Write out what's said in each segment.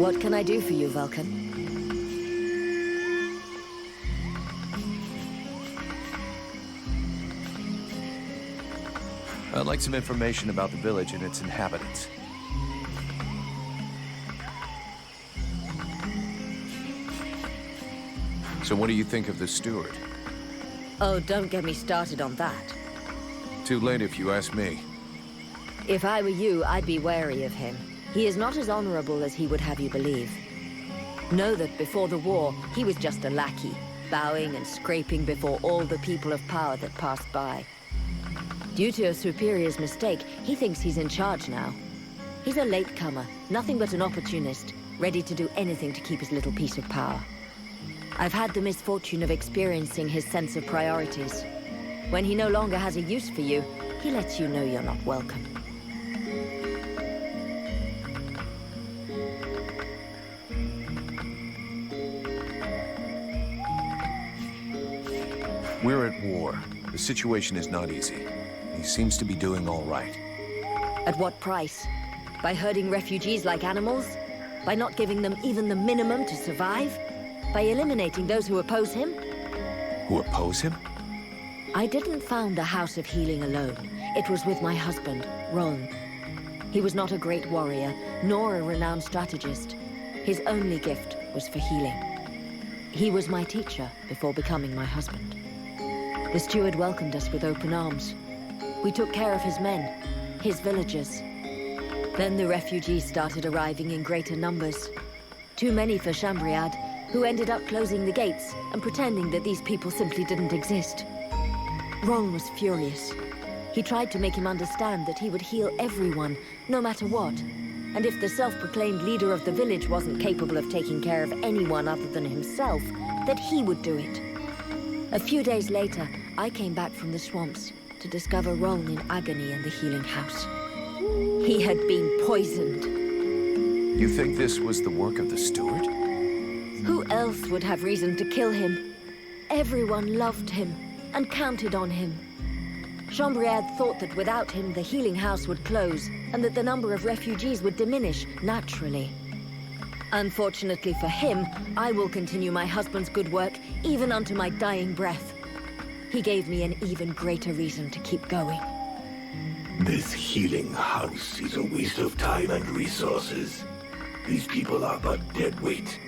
What can I do for you, Vulcan? I'd like some information about the village and its inhabitants. So what do you think of the steward? Oh, don't get me started on that. Too late if you ask me. If I were you, I'd be wary of him. He is not as honorable as he would have you believe. Know that before the war, he was just a lackey, bowing and scraping before all the people of power that passed by. Due to a superior's mistake, he thinks he's in charge now. He's a latecomer, nothing but an opportunist, ready to do anything to keep his little piece of power. I've had the misfortune of experiencing his sense of priorities. When he no longer has a use for you, he lets you know you're not welcome. We're at war. The situation is not easy. He seems to be doing all right. At what price? By herding refugees like animals? By not giving them even the minimum to survive? By eliminating those who oppose him? Who oppose him? I didn't found the House of Healing alone. It was with my husband, Ron. He was not a great warrior, nor a renowned strategist. His only gift was for healing. He was my teacher before becoming my husband. The steward welcomed us with open arms. We took care of his men, his villagers. Then the refugees started arriving in greater numbers. Too many for Chambriad, who ended up closing the gates and pretending that these people simply didn't exist. Ron was furious. He tried to make him understand that he would heal everyone, no matter what. And if the self-proclaimed leader of the village wasn't capable of taking care of anyone other than himself, that he would do it. A few days later, I came back from the swamps to discover Ron in agony in the healing house. He had been poisoned. You think this was the work of the steward? Who else would have reason to kill him? Everyone loved him and counted on him. Chambriad thought that without him, the healing house would close and that the number of refugees would diminish naturally. Unfortunately for him, I will continue my husband's good work even unto my dying breath. He gave me an even greater reason to keep going. This healing house is a waste of time and resources. These people are but dead weight.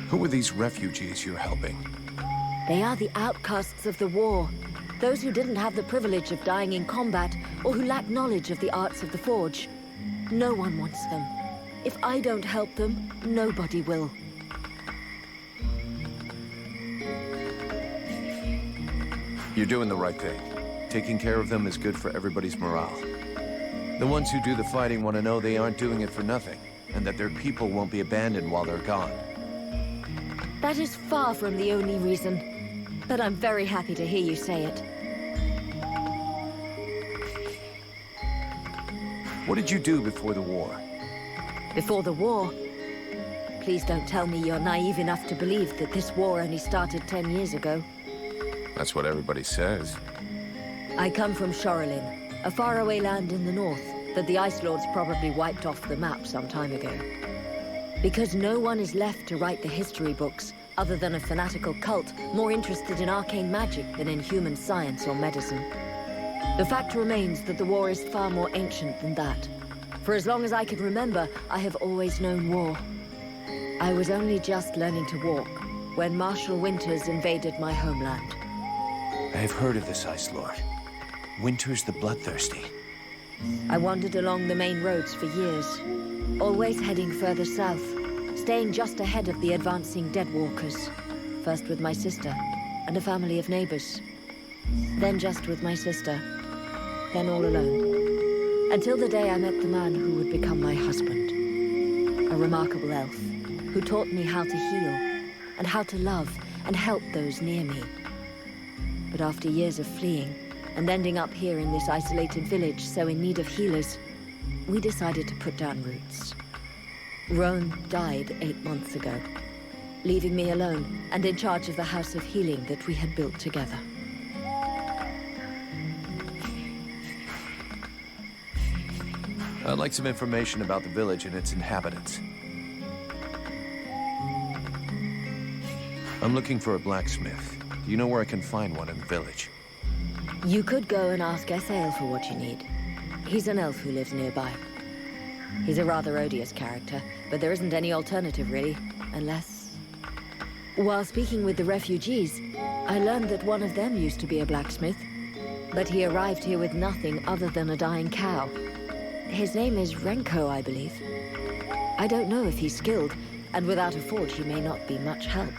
Who are these refugees you're helping? They are the outcasts of the war. Those who didn't have the privilege of dying in combat, or who lack knowledge of the arts of the forge. No one wants them. If I don't help them, nobody will. You're doing the right thing. Taking care of them is good for everybody's morale. The ones who do the fighting want to know they aren't doing it for nothing, and that their people won't be abandoned while they're gone. That is far from the only reason, but I'm very happy to hear you say it. What did you do before the war? Before the war? Please don't tell me you're naive enough to believe that this war only started 10 years ago. That's what everybody says. I come from Shorelin, a faraway land in the north that the Ice Lords probably wiped off the map some time ago. Because no one is left to write the history books, other than a fanatical cult more interested in arcane magic than in human science or medicine. The fact remains that the war is far more ancient than that. For as long as I can remember, I have always known war. I was only just learning to walk when Marshal Winters invaded my homeland. I've heard of this Ice Lord. Winters the Bloodthirsty. I wandered along the main roads for years, always heading further south, staying just ahead of the advancing Deadwalkers. First with my sister, and a family of neighbors. Then just with my sister. Then all alone. Until the day I met the man who would become my husband. A remarkable elf, who taught me how to heal, and how to love, and help those near me. But after years of fleeing, and ending up here in this isolated village so in need of healers, we decided to put down roots. Roan died 8 months ago, leaving me alone and in charge of the House of Healing that we had built together. I'd like some information about the village and its inhabitants. I'm looking for a blacksmith. Do you know where I can find one in the village? You could go and ask Esael for what you need. He's an elf who lives nearby. He's a rather odious character, but there isn't any alternative really, unless... While speaking with the refugees, I learned that one of them used to be a blacksmith, but he arrived here with nothing other than a dying cow. His name is Renko, I believe. I don't know if he's skilled, and without a forge he may not be much help.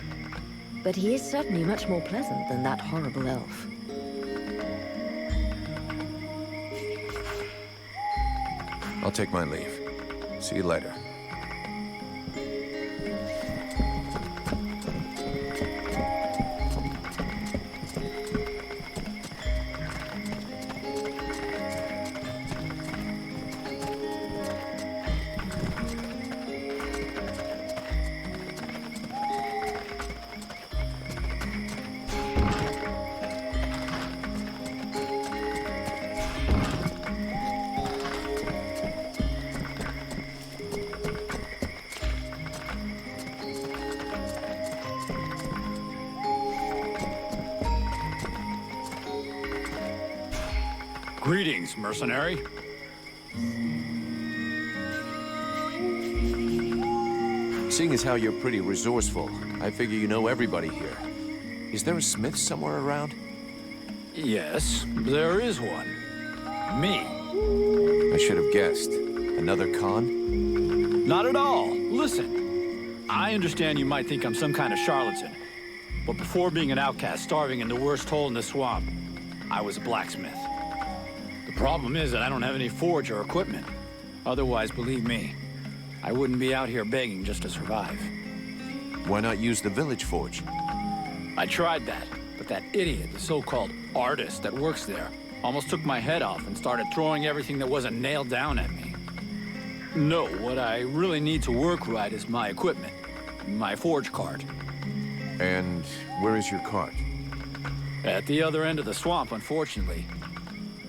But he is certainly much more pleasant than that horrible elf. I'll take my leave. See you later. Greetings, mercenary. Seeing as how you're pretty resourceful, I figure you know everybody here. Is there a smith somewhere around? Yes, there is one. Me. I should have guessed. Another con? Not at all. Listen, I understand you might think I'm some kind of charlatan, but before being an outcast starving in the worst hole in the swamp, I was a blacksmith. The problem is that I don't have any forge or equipment. Otherwise, believe me, I wouldn't be out here begging just to survive. Why not use the village forge? I tried that, but that idiot, the so-called artist that works there, almost took my head off and started throwing everything that wasn't nailed down at me. No, what I really need to work right is my equipment, my forge cart. And where is your cart? At the other end of the swamp, unfortunately.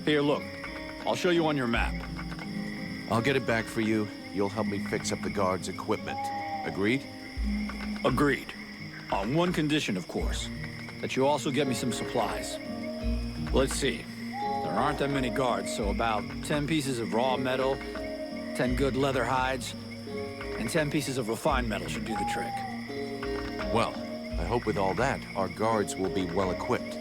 Here, look. I'll show you on your map. I'll get it back for you. You'll help me fix up the guard's equipment. Agreed? Agreed. On one condition, of course. That you also get me some supplies. Let's see. There aren't that many guards, so about 10 pieces of raw metal, 10 good leather hides, and 10 pieces of refined metal should do the trick. Well, I hope with all that, our guards will be well equipped.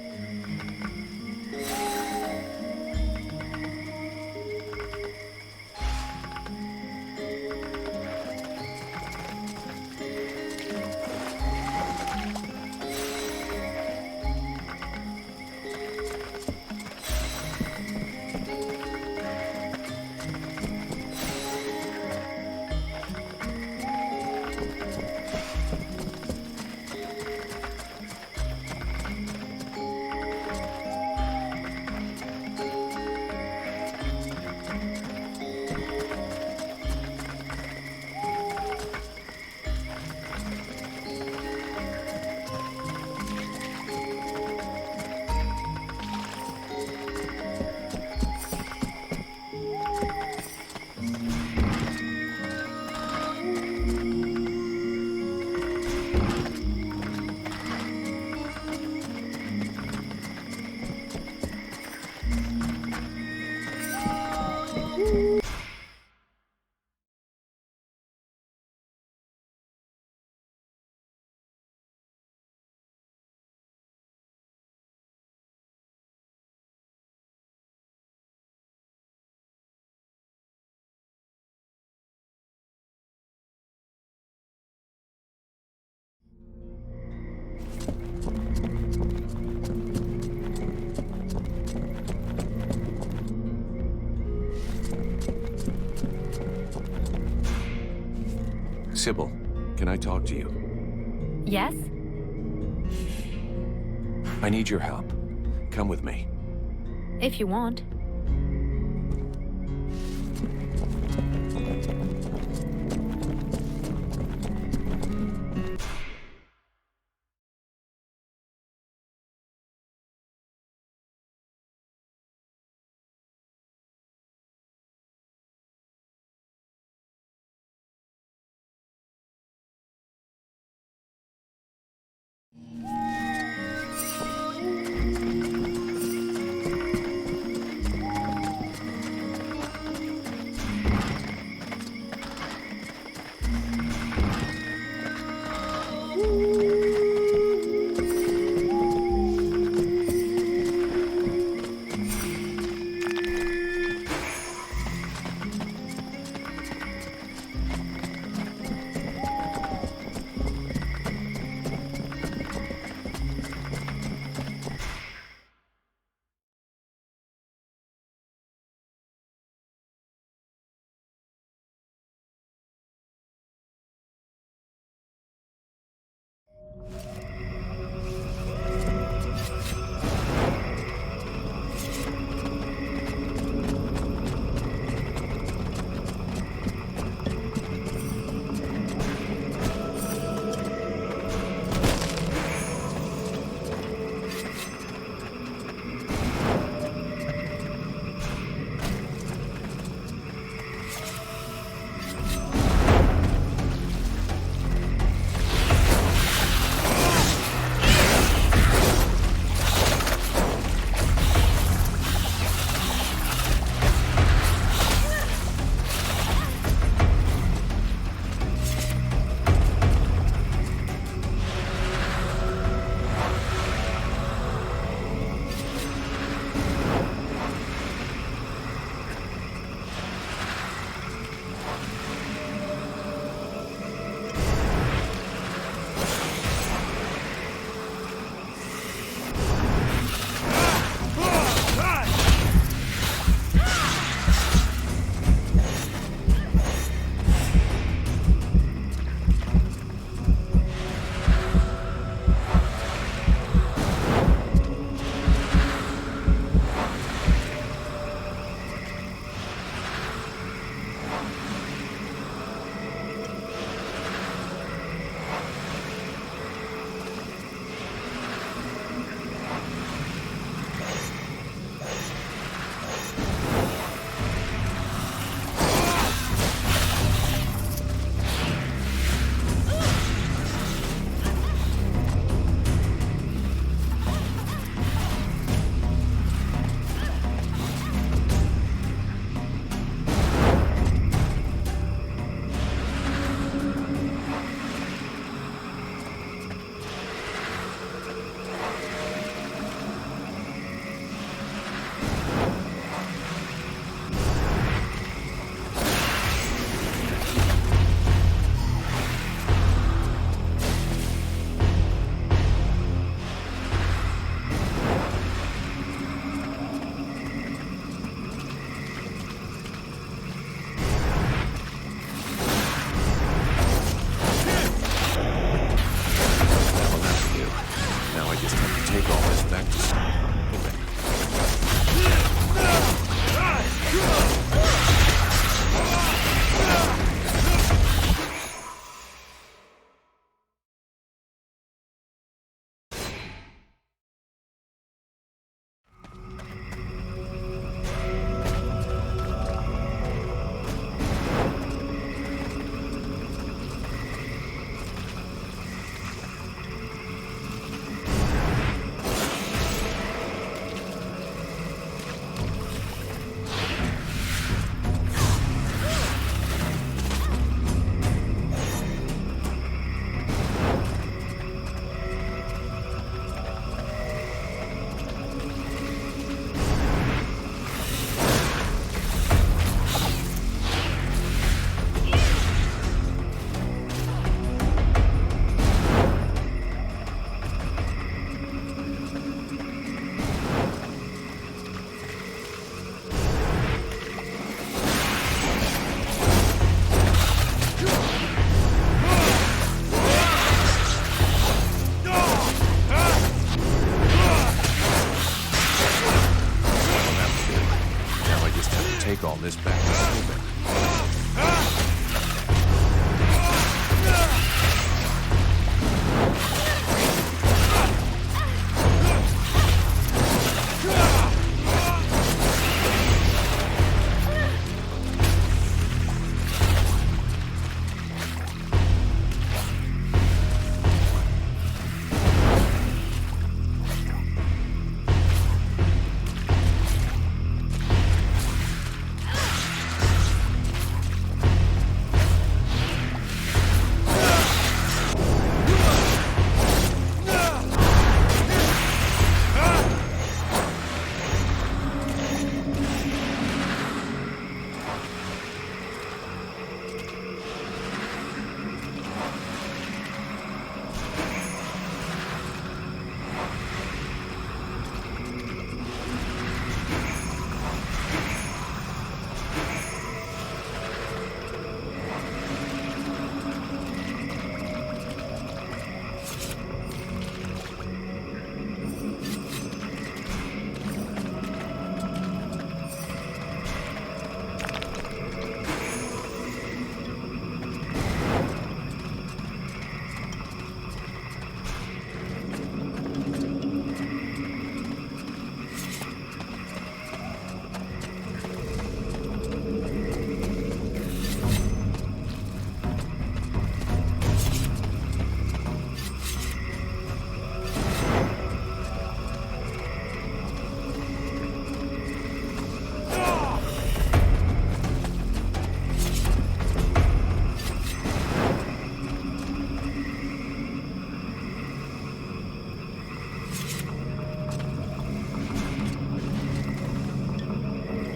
Sybil, can I talk to you? Yes? I need your help. Come with me. If you want.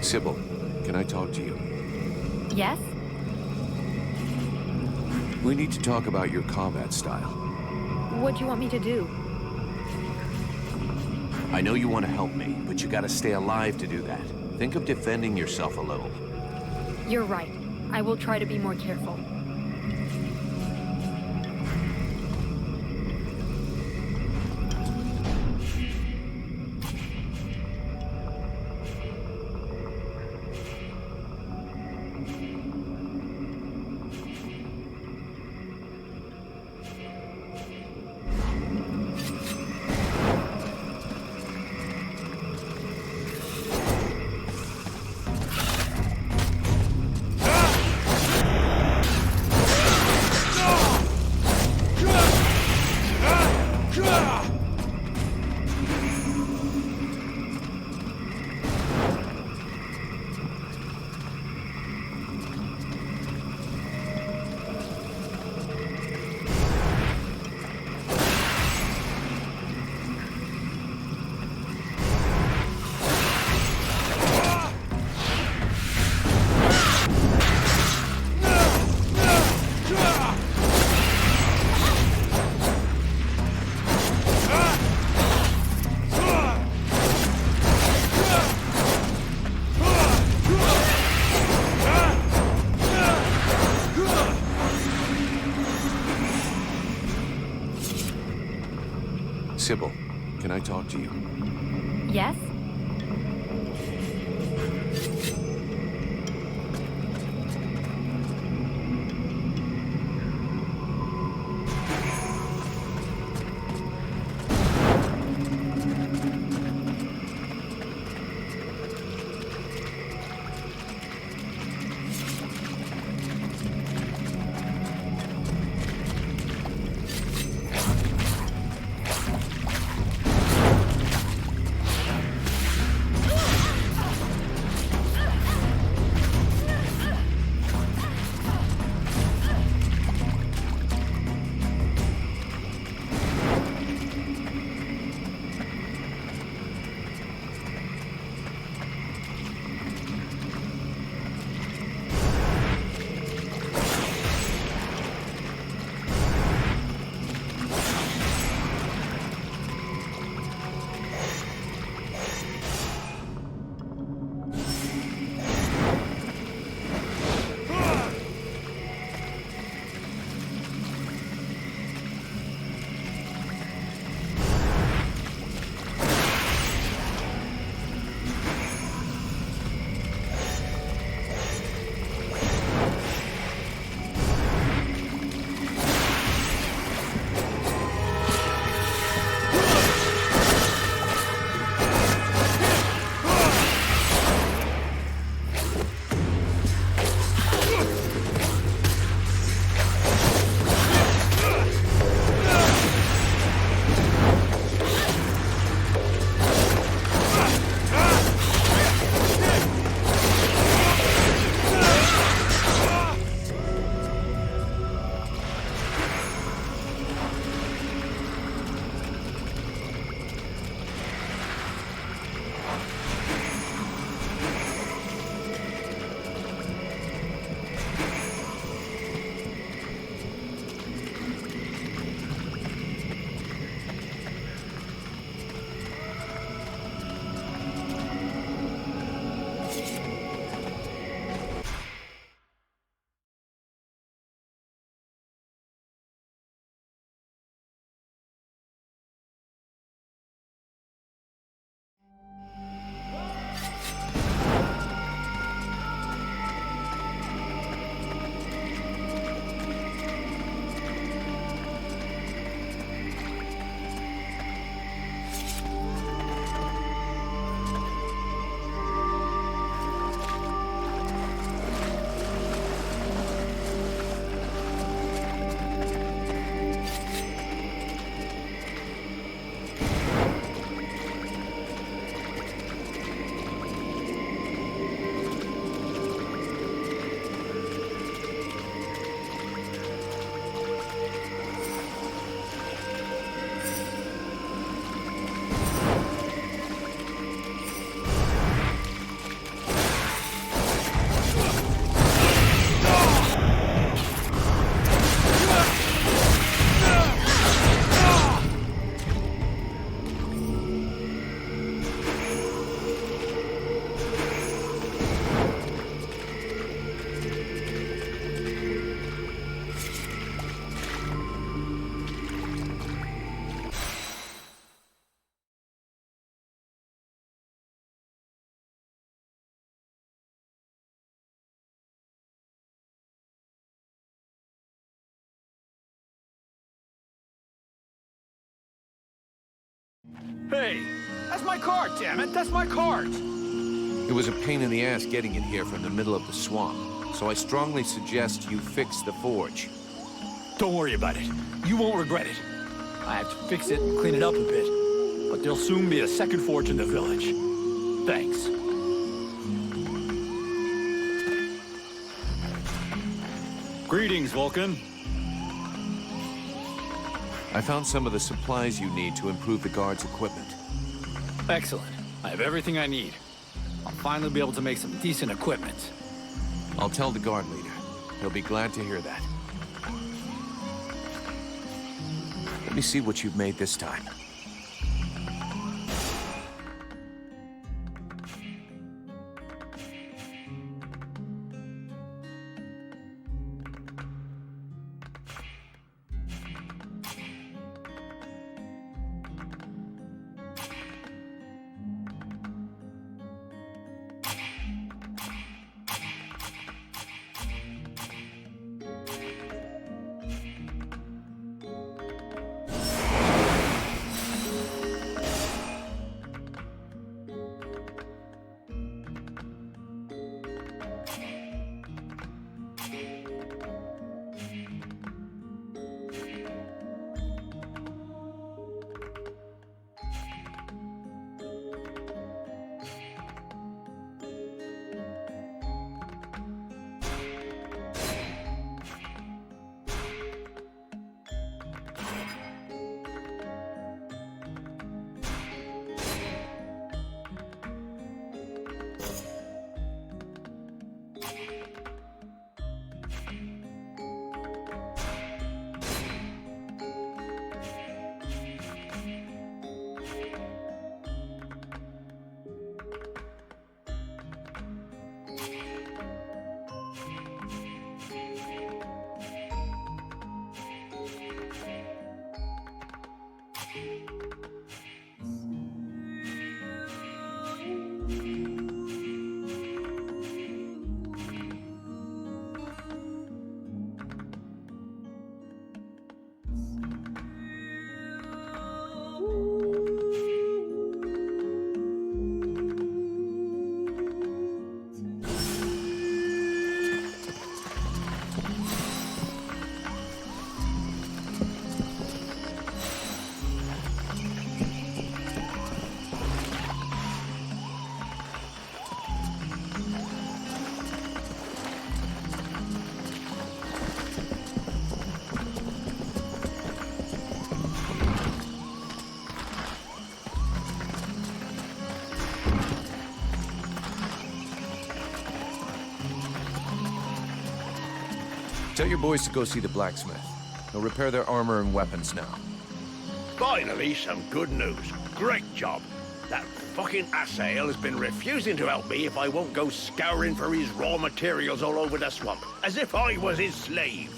Sybil, can I talk to you? Yes? We need to talk about your combat style. What do you want me to do? I know you want to help me, but you gotta stay alive to do that. Think of defending yourself a little. You're right. I will try to be more careful. Sybil, can I talk to you? Yes? Hey, that's my cart, damn it! That's my cart! It was a pain in the ass getting it here from the middle of the swamp, so I strongly suggest you fix the forge. Don't worry about it. You won't regret it. I have to fix it and clean it up a bit, but there'll soon be a second forge in the village. Thanks. Greetings, Vulcan. I found some of the supplies you need to improve the guard's equipment. Excellent. I have everything I need. I'll finally be able to make some decent equipment. I'll tell the guard leader. He'll be glad to hear that. Let me see what you've made this time. Tell your boys to go see the blacksmith. He'll repair their armor and weapons now. Finally, some good news. Great job. That fucking asshole has been refusing to help me if I won't go scouring for his raw materials all over the swamp, as if I was his slave.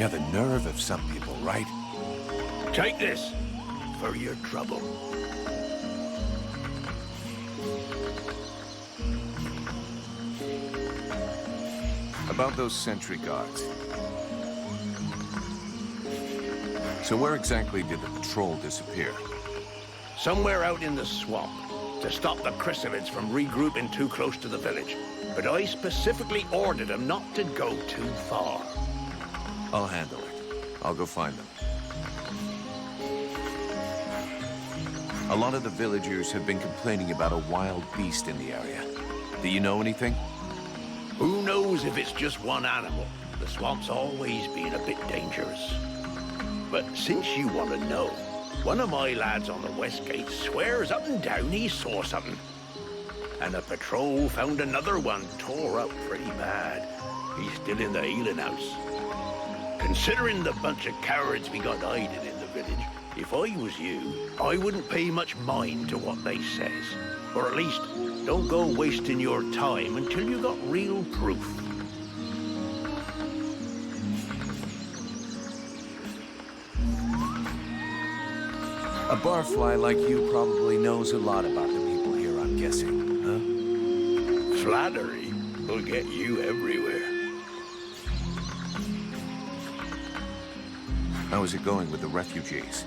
Yeah, the nerve of some people, right? Take this for your trouble. About those sentry guards. So where exactly did the patrol disappear? Somewhere out in the swamp, to stop the chrysalids from regrouping too close to the village. But I specifically ordered them not to go too far. I'll handle it. I'll go find them. A lot of the villagers have been complaining about a wild beast in the area. Do you know anything? Who knows if it's just one animal? The swamp's always been a bit dangerous. But since you want to know, one of my lads on the west gate swears up and down he saw something. And the patrol found another one tore up pretty bad. He's still in the healing house. Considering the bunch of cowards we got hiding in the village, if I was you, I wouldn't pay much mind to what they says. Or at least, don't go wasting your time until you got real proof. A barfly like you probably knows a lot about the people here, I'm guessing, huh? Flattery will get you everywhere. How is it going with the refugees?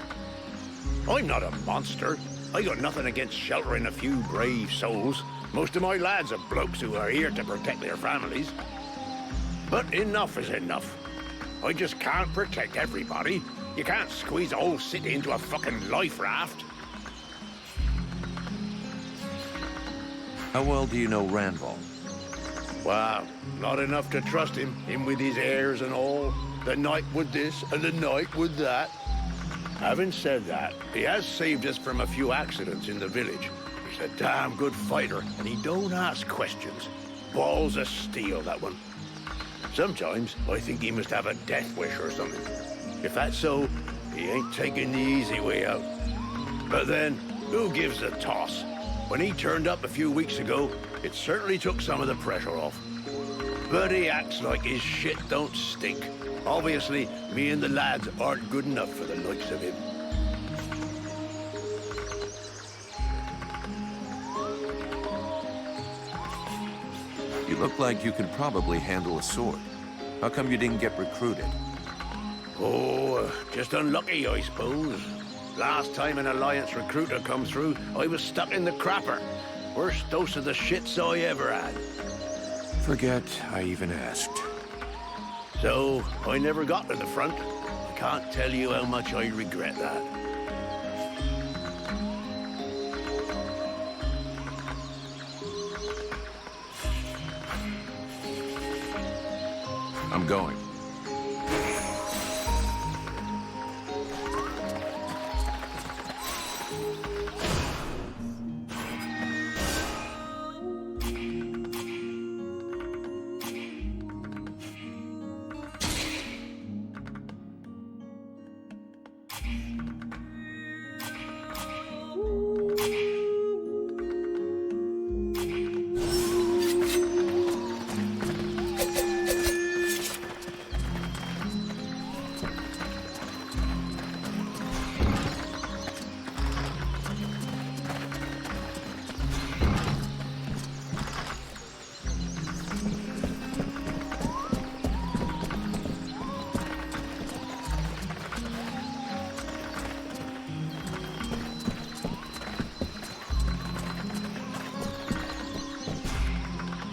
I'm not a monster. I got nothing against sheltering a few brave souls. Most of my lads are blokes who are here to protect their families. But enough is enough. I just can't protect everybody. You can't squeeze a whole city into a fucking life raft. How well do you know Randall? Wow, not enough to trust him with his airs and all. The night with this and the night with that. Having said that, he has saved us from a few accidents in the village. He's a damn good fighter, and he don't ask questions. Balls of steel, that one. Sometimes I think he must have a death wish or something. If that's so, he ain't taking the easy way out. But then, who gives a toss? When he turned up a few weeks ago, it certainly took some of the pressure off. But he acts like his shit don't stink. Obviously, me and the lads aren't good enough for the likes of him. You look like you could probably handle a sword. How come you didn't get recruited? Oh, just unlucky, I suppose. Last time an Alliance recruiter come through, I was stuck in the crapper. Worst dose of the shits I ever had. Forget I even asked. So, I never got to the front. I can't tell you how much I regret that. I'm going.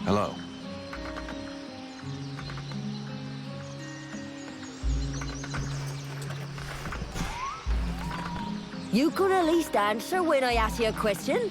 Hello. You could at least answer when I ask you a question.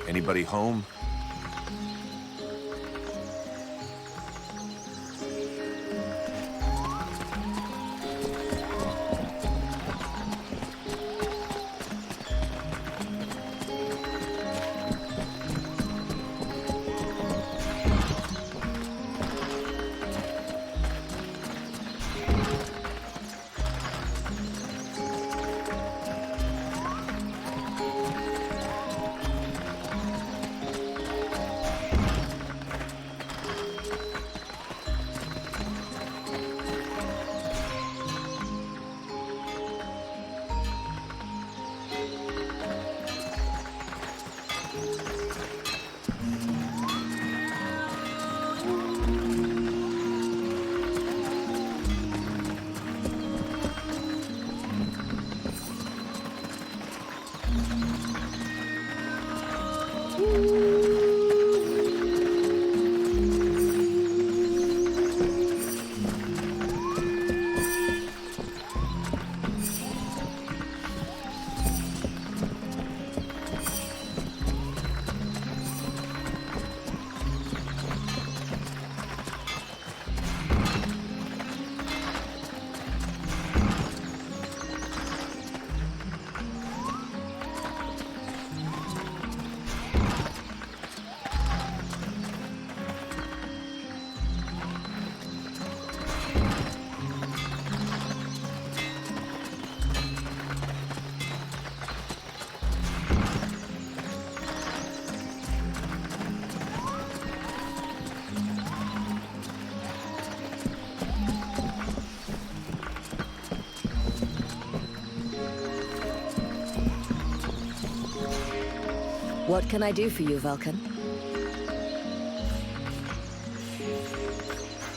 Anybody home? What can I do for you, Vulcan?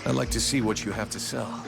I'd like to see what you have to sell.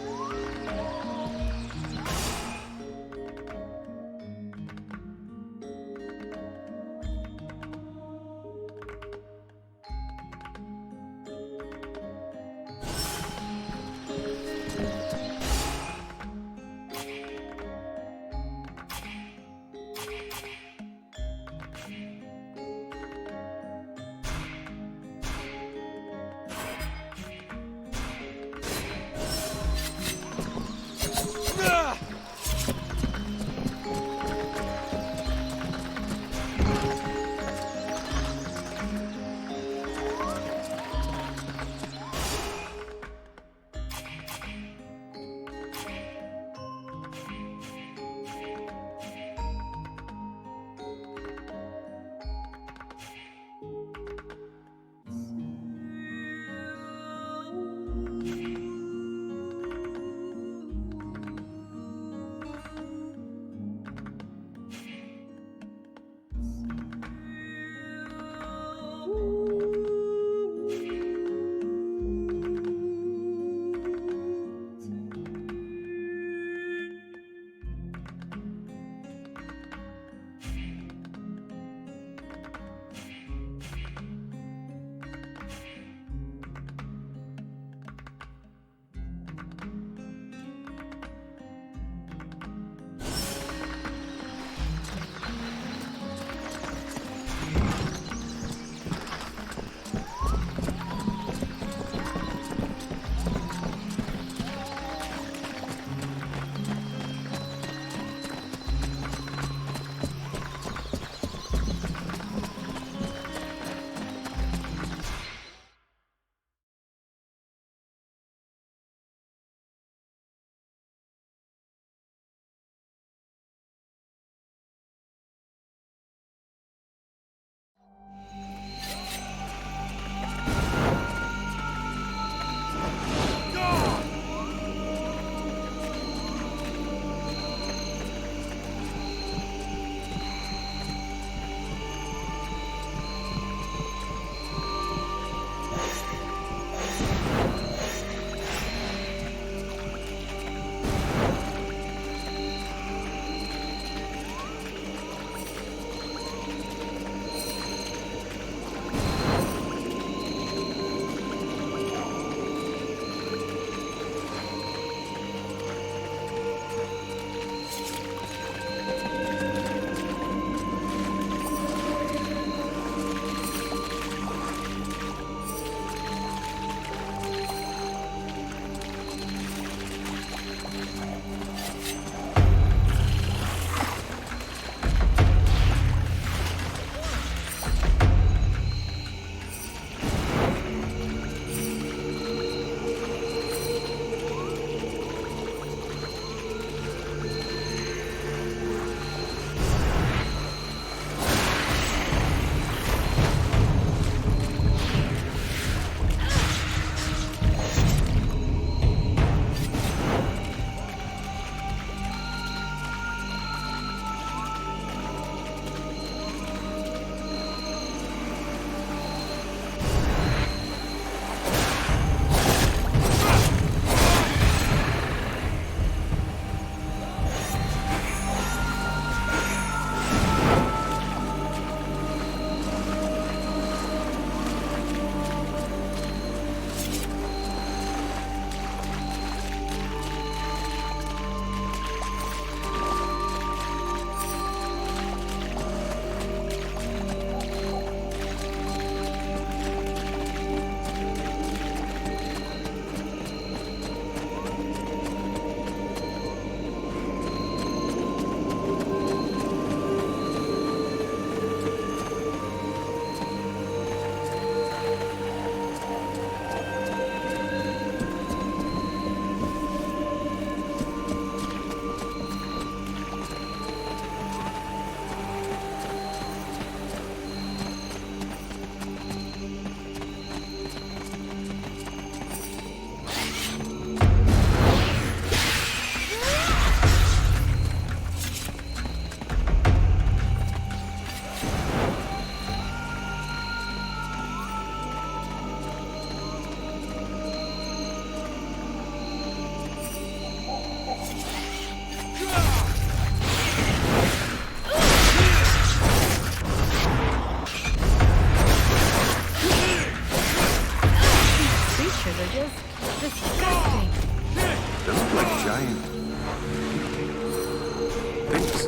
Thanks.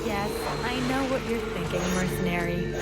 Yes, I know what you're thinking, mercenary.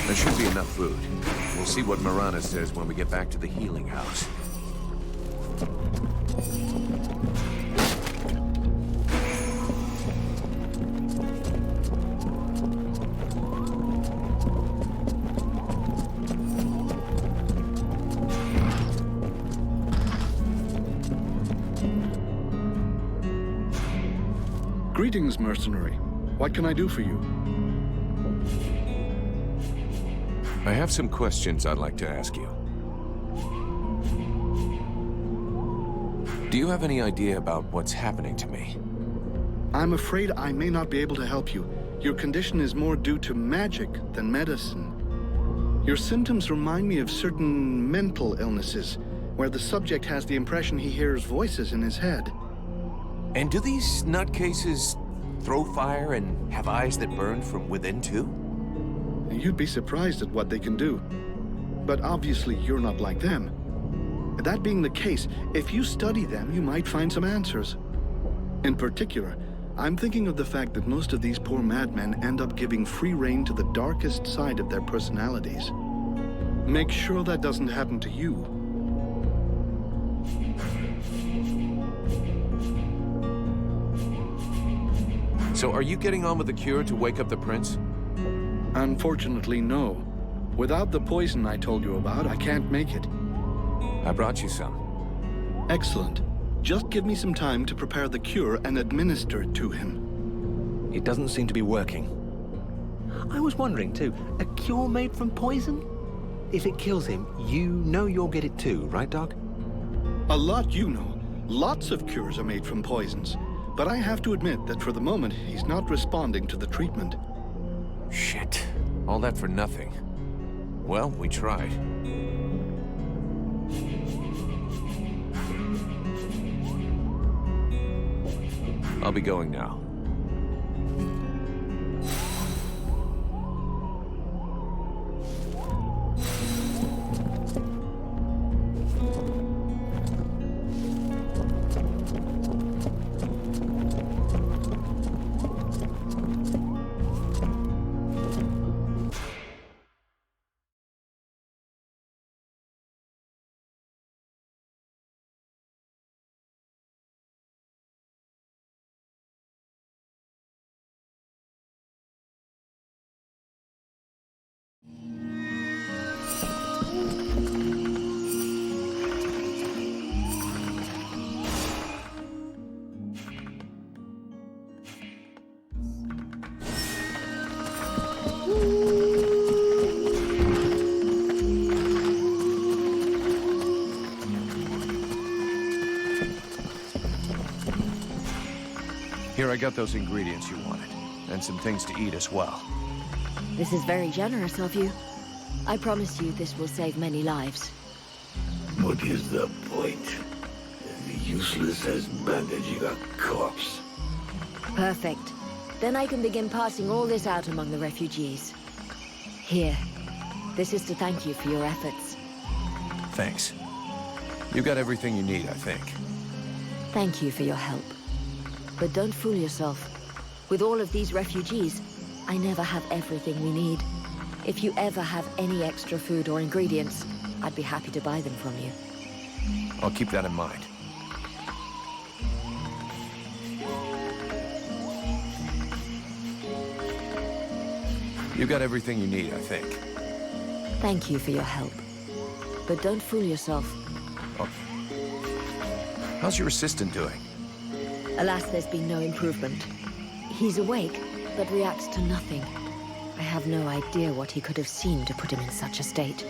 There should be enough food. We'll see what Marana says when we get back to the healing house. Greetings, mercenary. What can I do for you? I have some questions I'd like to ask you. Do you have any idea about what's happening to me? I'm afraid I may not be able to help you. Your condition is more due to magic than medicine. Your symptoms remind me of certain mental illnesses, where the subject has the impression he hears voices in his head. And do these nutcases throw fire and have eyes that burn from within too? You'd be surprised at what they can do. But obviously you're not like them. That being the case, if you study them, you might find some answers. In particular, I'm thinking of the fact that most of these poor madmen end up giving free rein to the darkest side of their personalities. Make sure that doesn't happen to you. So are you getting on with the cure to wake up the prince? Unfortunately, no. Without the poison I told you about, I can't make it. I brought you some. Excellent. Just give me some time to prepare the cure and administer it to him. It doesn't seem to be working. I was wondering too, a cure made from poison? If it kills him, you know you'll get it too, right, Doc? A lot you know. Lots of cures are made from poisons. But I have to admit that for the moment, he's not responding to the treatment. Shit. All that for nothing. Well, we tried. I'll be going now. Here, I got those ingredients you wanted, and some things to eat as well. This is very generous of you. I promise you this will save many lives. What is the point? As useless as bandaging a corpse. Perfect. Then I can begin passing all this out among the refugees. Here. This is to thank you for your efforts. Thanks. You got everything you need, I think. Thank you for your help. But don't fool yourself. With all of these refugees, I never have everything we need. If you ever have any extra food or ingredients, I'd be happy to buy them from you. I'll keep that in mind. You got everything you need, I think. Thank you for your help. But don't fool yourself. Oh. How's your assistant doing? Alas, there's been no improvement. He's awake, but reacts to nothing. I have no idea what he could have seen to put him in such a state.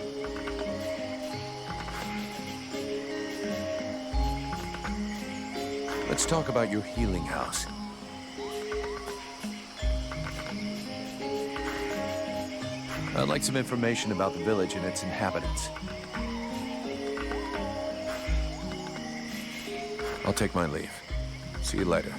Let's talk about your healing house. I'd like some information about the village and its inhabitants. I'll take my leave. See you later.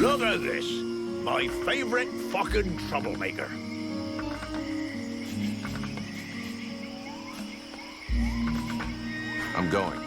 Look at this. My favorite fucking troublemaker. I'm going.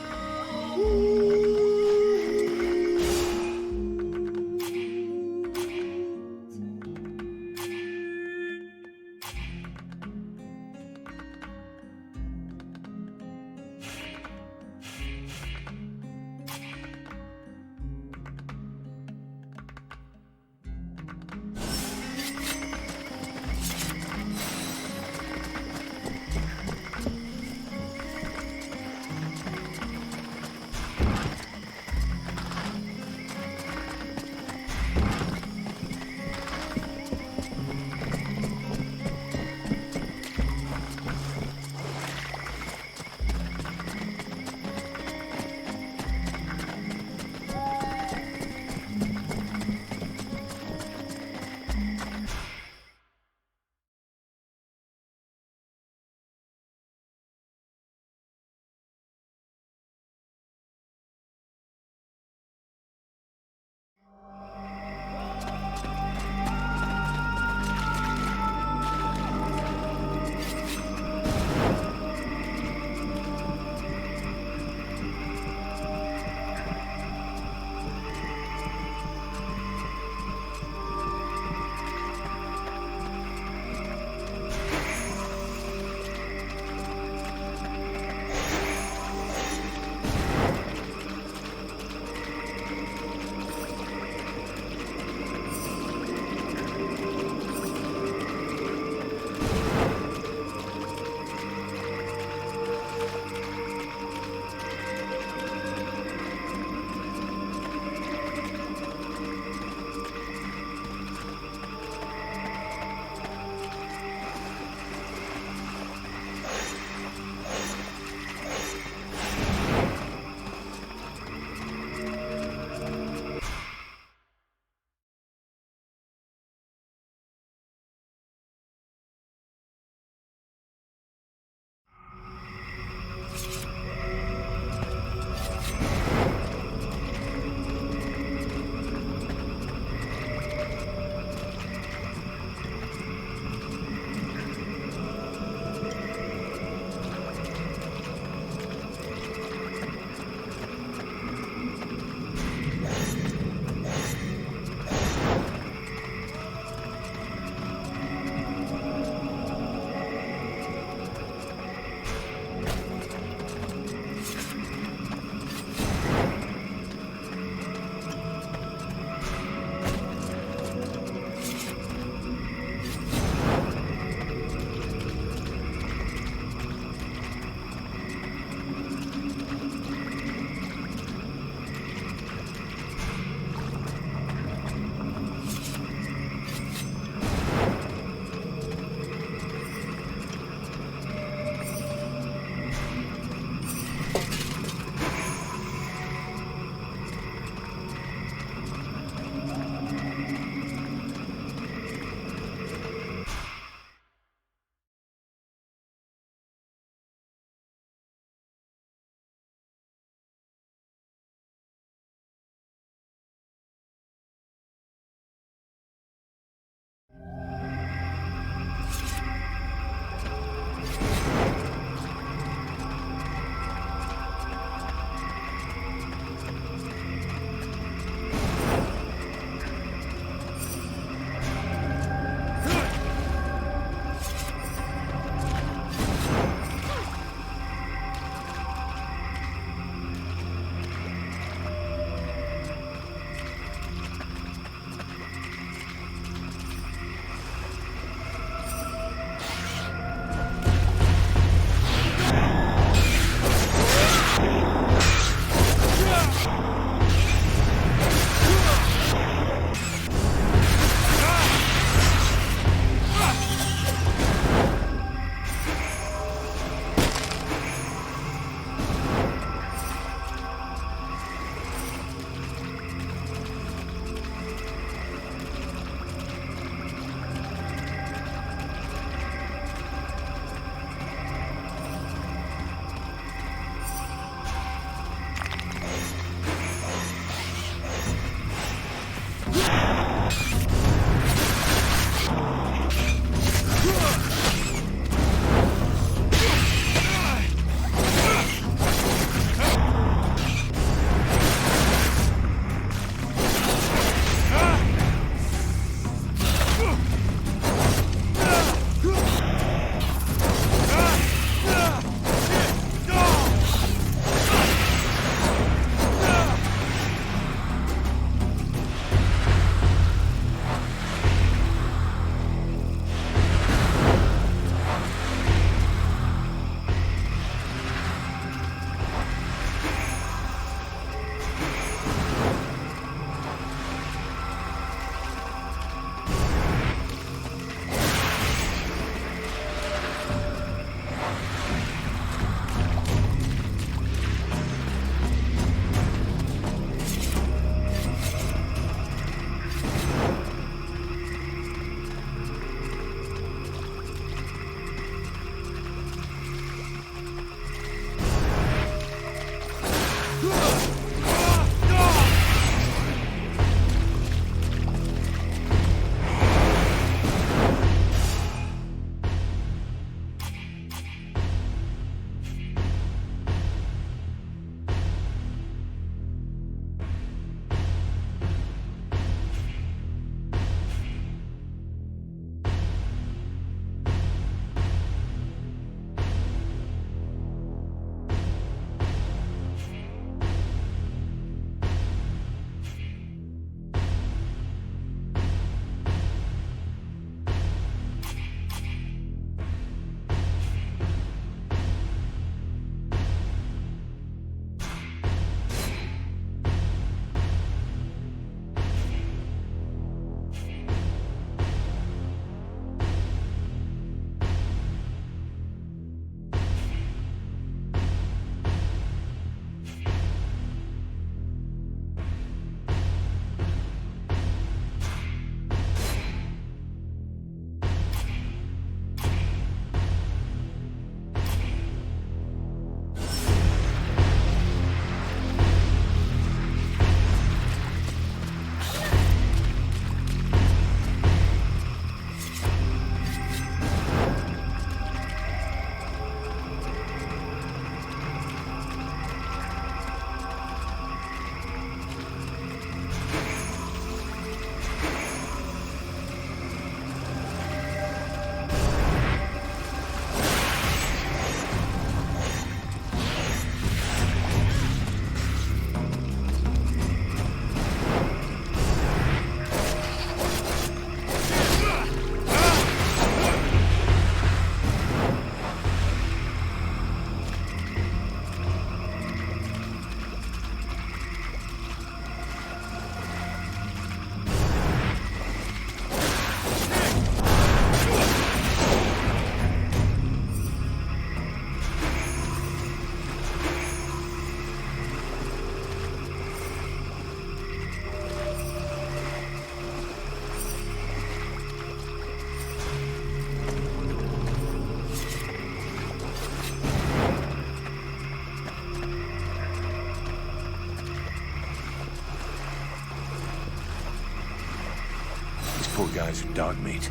guys are dog meat,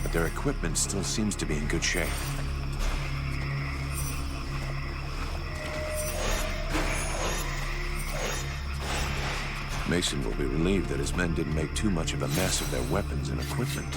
but their equipment still seems to be in good shape. Mason will be relieved that his men didn't make too much of a mess of their weapons and equipment.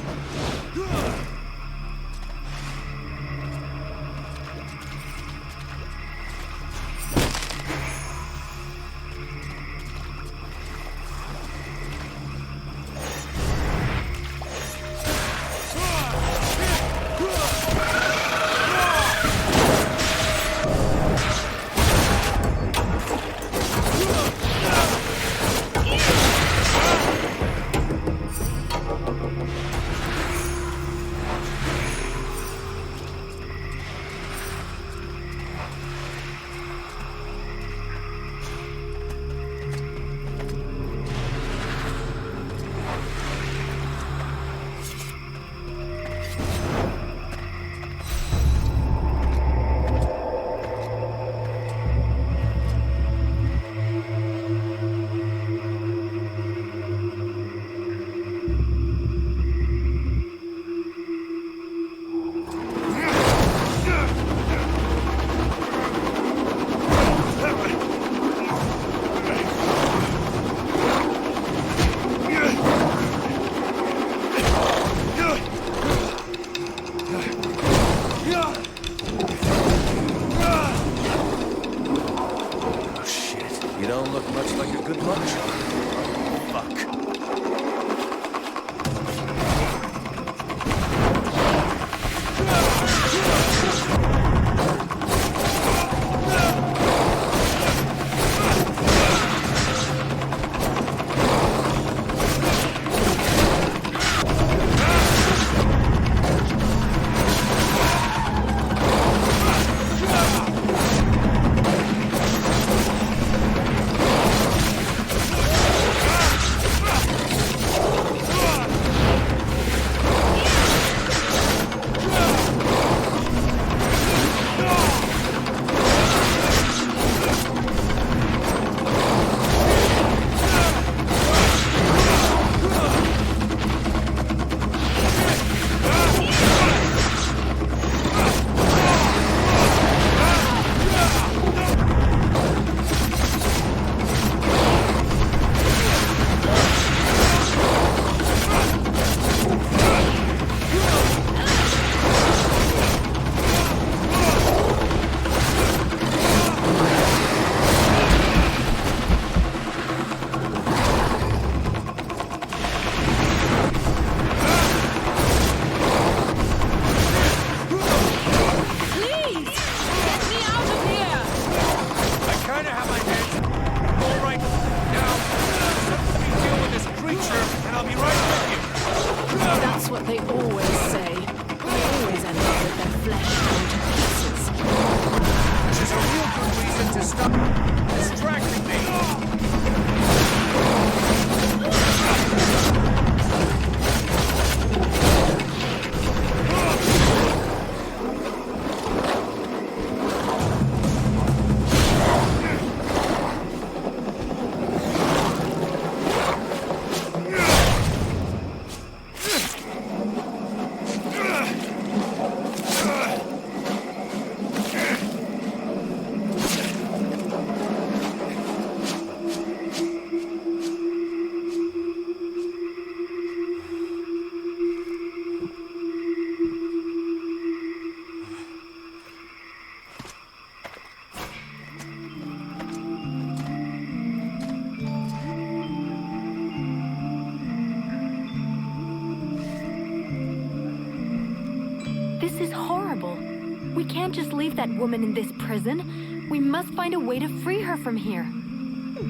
We can't just leave that woman in this prison. We must find a way to free her from here.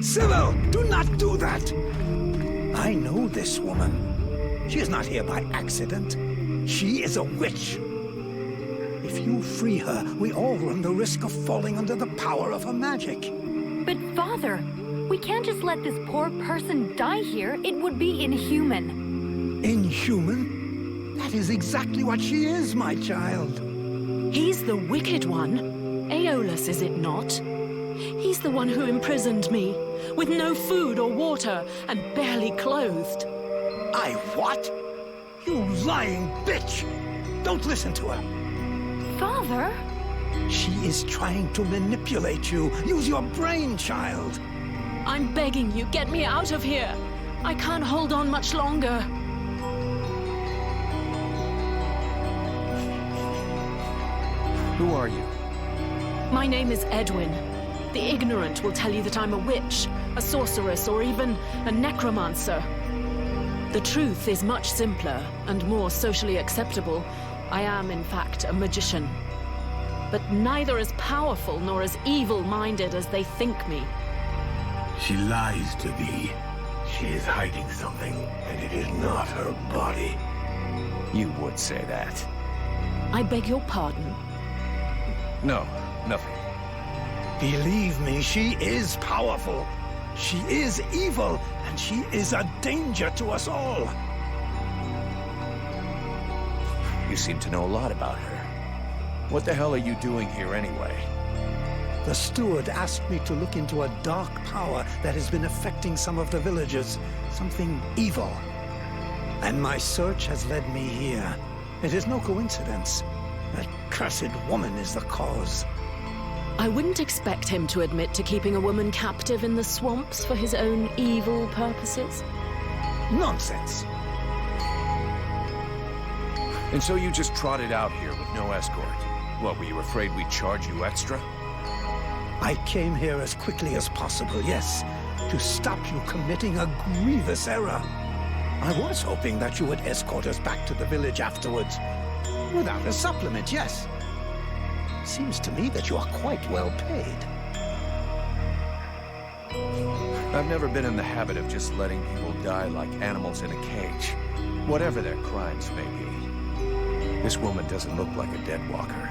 Sybil, do not do that! I know this woman. She is not here by accident. She is a witch. If you free her, we all run the risk of falling under the power of her magic. But Father, we can't just let this poor person die here. It would be inhuman. Inhuman? That is exactly what she is, my child. He's the wicked one. Aeolus, is it not? He's the one who imprisoned me, with no food or water, and barely clothed. I what? You lying bitch! Don't listen to her. Father? She is trying to manipulate you. Use your brain, child. I'm begging you, get me out of here. I can't hold on much longer. Who are you? My name is Edwin. The ignorant will tell you that I'm a witch, a sorceress, or even a necromancer. The truth is much simpler and more socially acceptable. I am, in fact, a magician. But neither as powerful nor as evil-minded as they think me. She lies to thee. She is hiding something, and it is not her body. You would say that. I beg your pardon. No, nothing. Believe me, she is powerful. She is evil, and she is a danger to us all. You seem to know a lot about her. What the hell are you doing here anyway? The steward asked me to look into a dark power that has been affecting some of the villagers. Something evil. And my search has led me here. It is no coincidence. That cursed woman is the cause. I wouldn't expect him to admit to keeping a woman captive in the swamps for his own evil purposes. Nonsense. And so you just trotted out here with no escort? What, were you afraid we'd charge you extra? I came here as quickly as possible, yes, to stop you committing a grievous error. I was hoping that you would escort us back to the village afterwards. Without a supplement, yes. Seems to me that you are quite well paid. I've never been in the habit of just letting people die like animals in a cage, whatever their crimes may be. This woman doesn't look like a dead walker.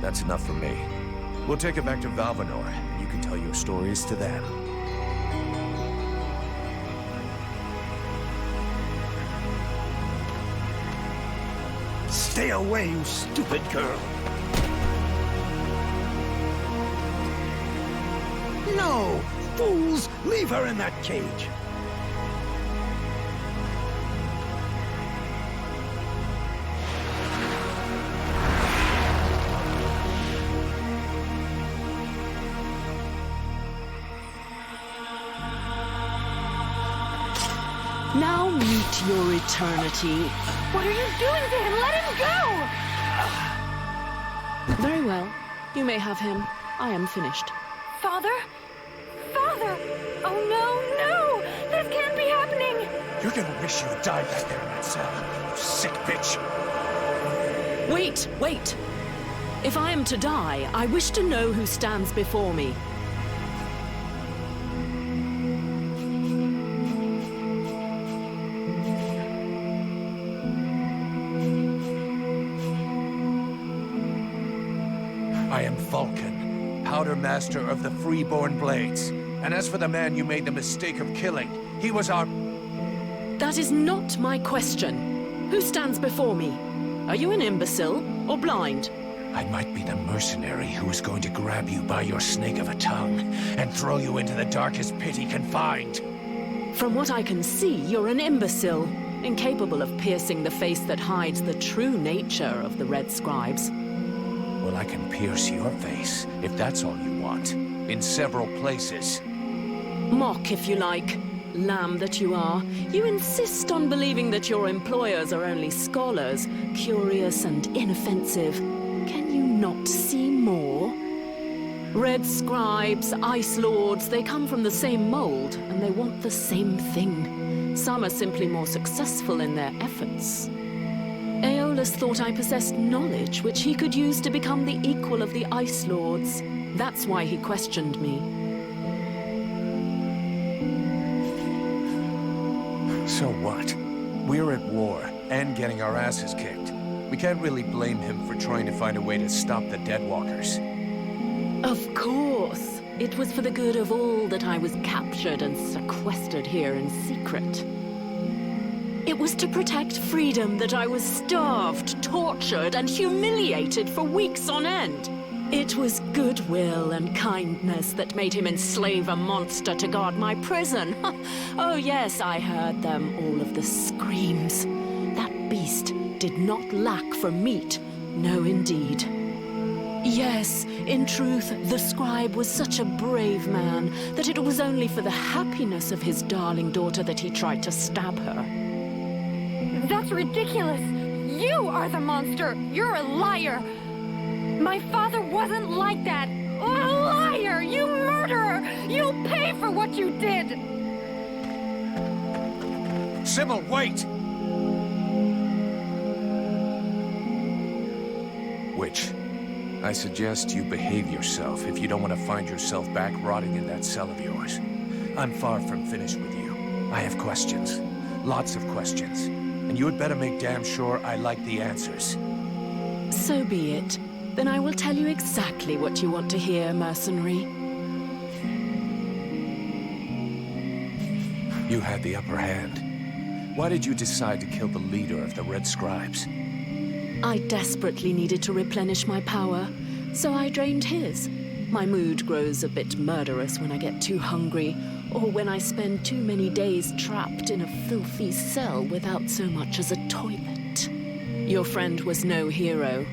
That's enough for me. We'll take her back to Valvanor, and you can tell your stories to them. Stay away, you stupid girl. No! Fools! Leave her in that cage! Now meet your eternity. What are you doing to him? Let him go! Very well. You may have him. I am finished. Father? Father! Oh no, no! This can't be happening! You're gonna wish you had died back there in that cell, you sick bitch. Wait, wait! If I am to die, I wish to know who stands before me. I am Vulcan, Powder Master of the Freeborn Blades. And as for the man you made the mistake of killing, he was our... That is not my question. Who stands before me? Are you an imbecile or blind? I might be the mercenary who is going to grab you by your snake of a tongue and throw you into the darkest pit he can find. From what I can see, you're an imbecile, incapable of piercing the face that hides the true nature of the Red Scribes. Well, I can pierce your face, if that's all you want, in several places. Mock, if you like. Lamb that you are. You insist on believing that your employers are only scholars, curious and inoffensive. Can you not see more? Red Scribes, Ice Lords, they come from the same mold, and they want the same thing. Some are simply more successful in their efforts. Aeolus thought I possessed knowledge which he could use to become the equal of the Ice Lords. That's why he questioned me. So what? We're at war, and getting our asses kicked. We can't really blame him for trying to find a way to stop the Deadwalkers. Of course. It was for the good of all that I was captured and sequestered here in secret. It was to protect freedom that I was starved, tortured, and humiliated for weeks on end. It was goodwill and kindness that made him enslave a monster to guard my prison. Oh yes, I heard them, all of the screams. That beast did not lack for meat. No, indeed. Yes, in truth, the scribe was such a brave man that it was only for the happiness of his darling daughter that he tried to stab her. That's ridiculous! You are the monster! You're a liar! My father wasn't like that! A liar! You murderer! You'll pay for what you did! Sybil, wait! Witch, I suggest you behave yourself if you don't want to find yourself back rotting in that cell of yours. I'm far from finished with you. I have questions. Lots of questions. And you had better make damn sure I like the answers. So be it. Then I will tell you exactly what you want to hear, mercenary. You had the upper hand. Why did you decide to kill the leader of the Red Scribes? I desperately needed to replenish my power, so I drained his. My mood grows a bit murderous when I get too hungry, or when I spend too many days trapped in a filthy cell without so much as a toilet. Your friend was no hero.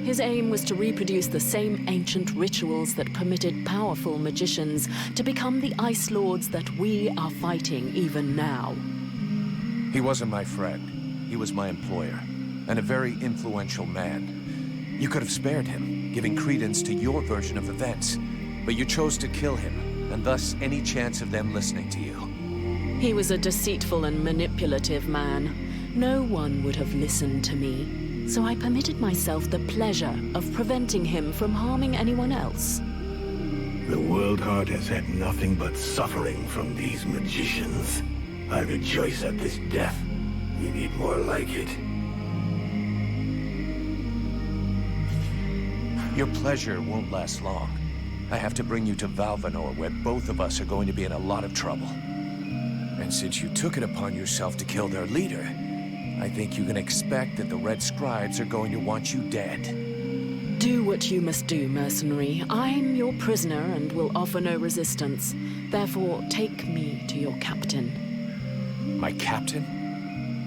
His aim was to reproduce the same ancient rituals that permitted powerful magicians to become the Ice Lords that we are fighting even now. He wasn't my friend. He was my employer, and a very influential man. You could have spared him, giving credence to your version of events, but you chose to kill him, and thus any chance of them listening to you. He was a deceitful and manipulative man. No one would have listened to me. So I permitted myself the pleasure of preventing him from harming anyone else. The World Heart has had nothing but suffering from these magicians. I rejoice at this death. We need more like it. Your pleasure won't last long. I have to bring you to Valvanor, where both of us are going to be in a lot of trouble. And since you took it upon yourself to kill their leader, I think you can expect that the Red Scribes are going to want you dead. Do what you must do, mercenary. I'm your prisoner and will offer no resistance. Therefore, take me to your captain. My captain?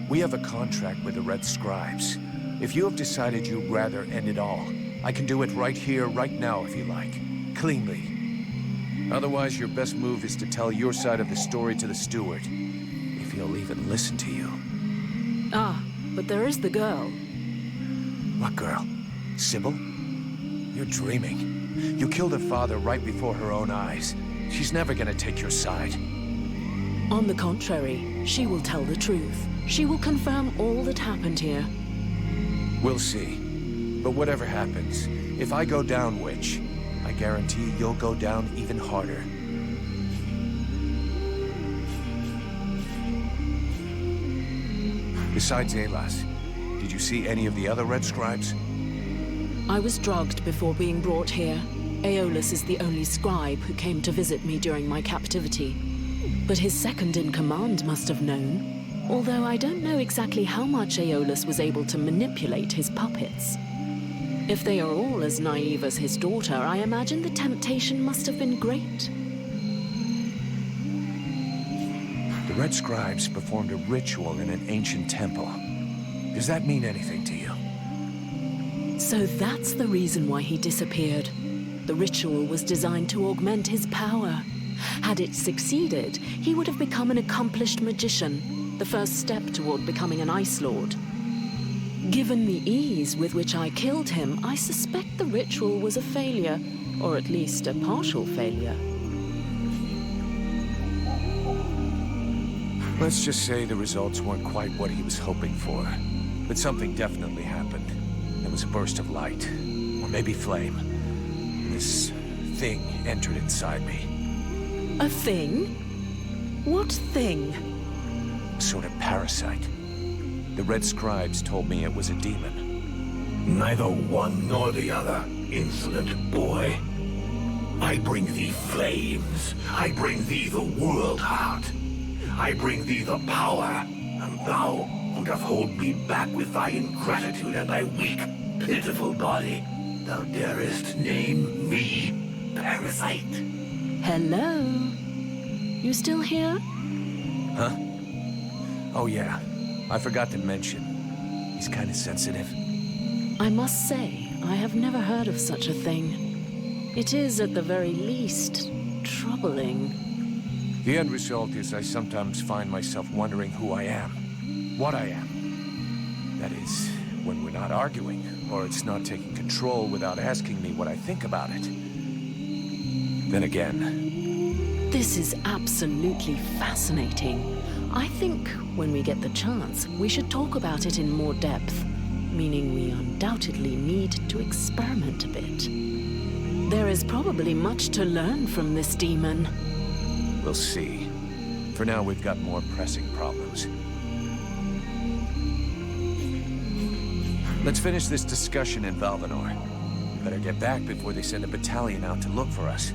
We have a contract with the Red Scribes. If you have decided you'd rather end it all, I can do it right here, right now, if you like. Cleanly. Otherwise, your best move is to tell your side of the story to the steward. If he'll even listen to you. Ah, but there is the girl. What girl? Sybil? You're dreaming. You killed her father right before her own eyes. She's never gonna take your side. On the contrary, she will tell the truth. She will confirm all that happened here. We'll see. But whatever happens, if I go down, Witch, I guarantee you'll go down even harder. Besides Alas, did you see any of the other Red Scribes? I was drugged before being brought here. Aeolus is the only scribe who came to visit me during my captivity. But his second-in-command must have known, although I don't know exactly how much Aeolus was able to manipulate his puppets. If they are all as naive as his daughter, I imagine the temptation must have been great. The Red Scribes performed a ritual in an ancient temple. Does that mean anything to you? So that's the reason why he disappeared. The ritual was designed to augment his power. Had it succeeded, he would have become an accomplished magician, the first step toward becoming an Ice Lord. Given the ease with which I killed him, I suspect the ritual was a failure, or at least a partial failure. Let's just say the results weren't quite what he was hoping for. But something definitely happened. There was a burst of light, or maybe flame. This thing entered inside me. A thing? What thing? A sort of parasite. The Red Scribes told me it was a demon. Neither one nor the other, insolent boy. I bring thee flames. I bring thee the World Heart. I bring thee the power, and thou would have hold me back with thy ingratitude and thy weak, pitiful body. Thou darest name me parasite. Hello? You still here? Huh? Oh yeah, I forgot to mention. He's kind of sensitive. I must say, I have never heard of such a thing. It is, at the very least, troubling. The end result is I sometimes find myself wondering who I am. What I am. That is, when we're not arguing, or it's not taking control without asking me what I think about it. Then again... This is absolutely fascinating. I think, when we get the chance, we should talk about it in more depth. Meaning we undoubtedly need to experiment a bit. There is probably much to learn from this demon. We'll see. For now, we've got more pressing problems. Let's finish this discussion in Valvanor. Better get back before they send a battalion out to look for us.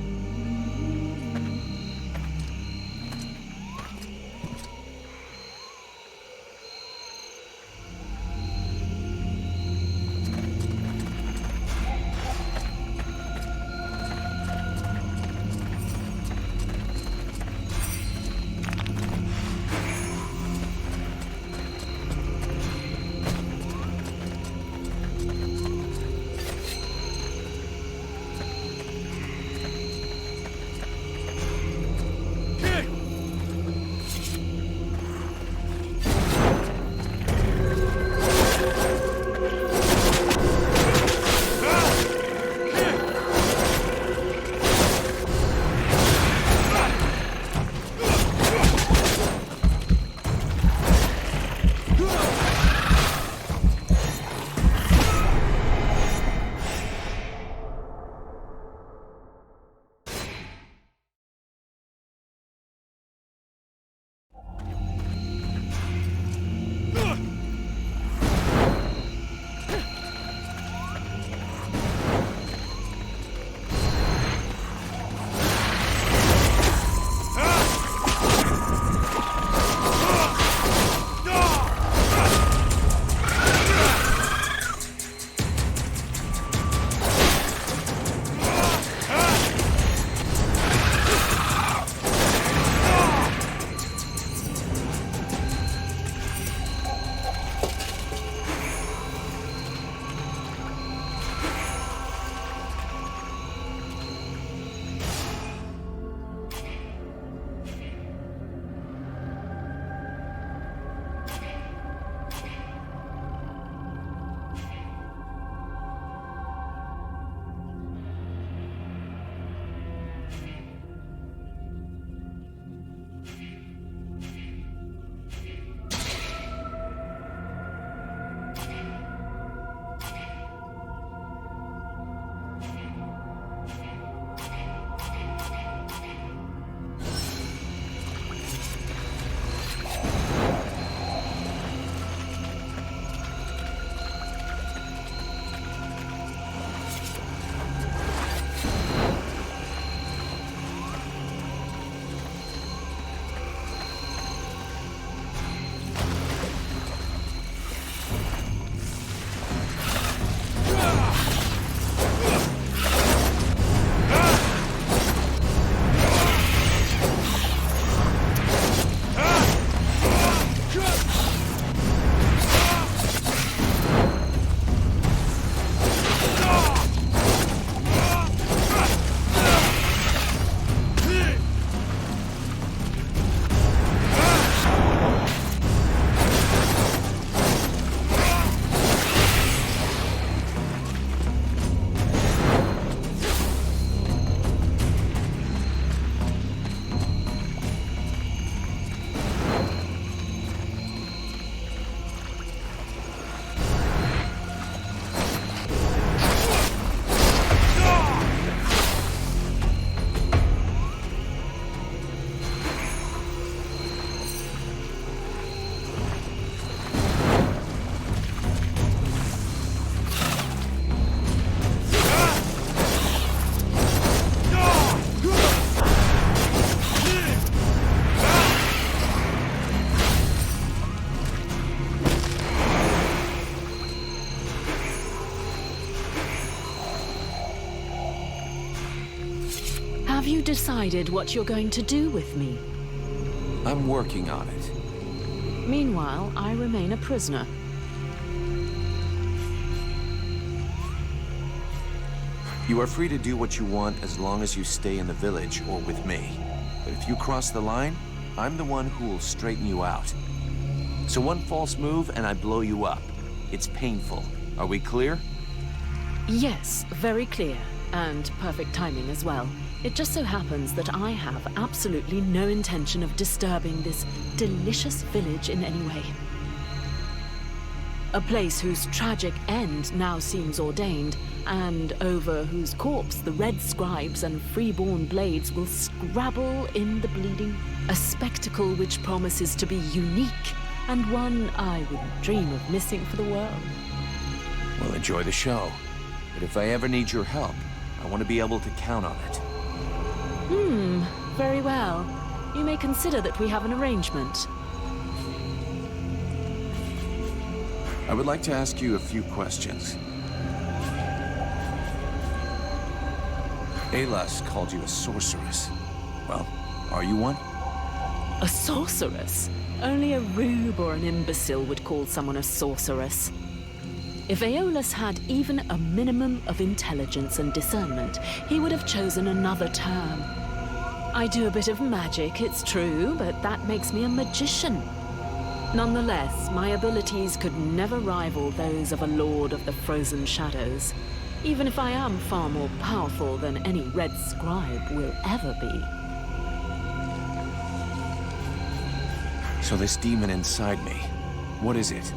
Have you decided what you're going to do with me? I'm working on it. Meanwhile, I remain a prisoner. You are free to do what you want as long as you stay in the village or with me. But if you cross the line, I'm the one who will straighten you out. So one false move and I blow you up. It's painful. Are we clear? Yes, very clear. And perfect timing as well. It just so happens that I have absolutely no intention of disturbing this delicious village in any way. A place whose tragic end now seems ordained, and over whose corpse the red scribes and freeborn blades will scrabble in the bleeding. A spectacle which promises to be unique, and one I wouldn't dream of missing for the world. Well, enjoy the show. But if I ever need your help, I want to be able to count on it. Very well. You may consider that we have an arrangement. I would like to ask you a few questions. Alas called you a sorceress. Well, are you one? A sorceress? Only a rube or an imbecile would call someone a sorceress. If Aeolus had even a minimum of intelligence and discernment, he would have chosen another term. I do a bit of magic, it's true, but that makes me a magician. Nonetheless, my abilities could never rival those of a Lord of the Frozen Shadows, even if I am far more powerful than any Red Scribe will ever be. So this demon inside me, what is it?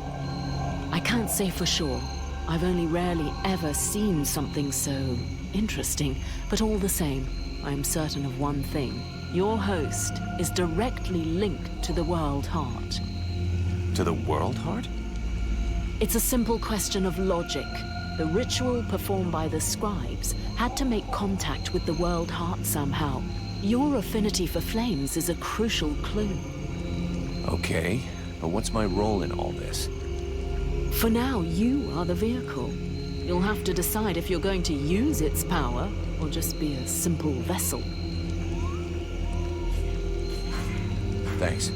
I can't say for sure. I've only rarely ever seen something so interesting, but all the same, I am certain of one thing. Your host is directly linked to the World Heart. To the World Heart? It's a simple question of logic. The ritual performed by the scribes had to make contact with the World Heart somehow. Your affinity for flames is a crucial clue. Okay, but what's my role in all this? For now, you are the vehicle. You'll have to decide if you're going to use its power or just be a simple vessel. Thanks.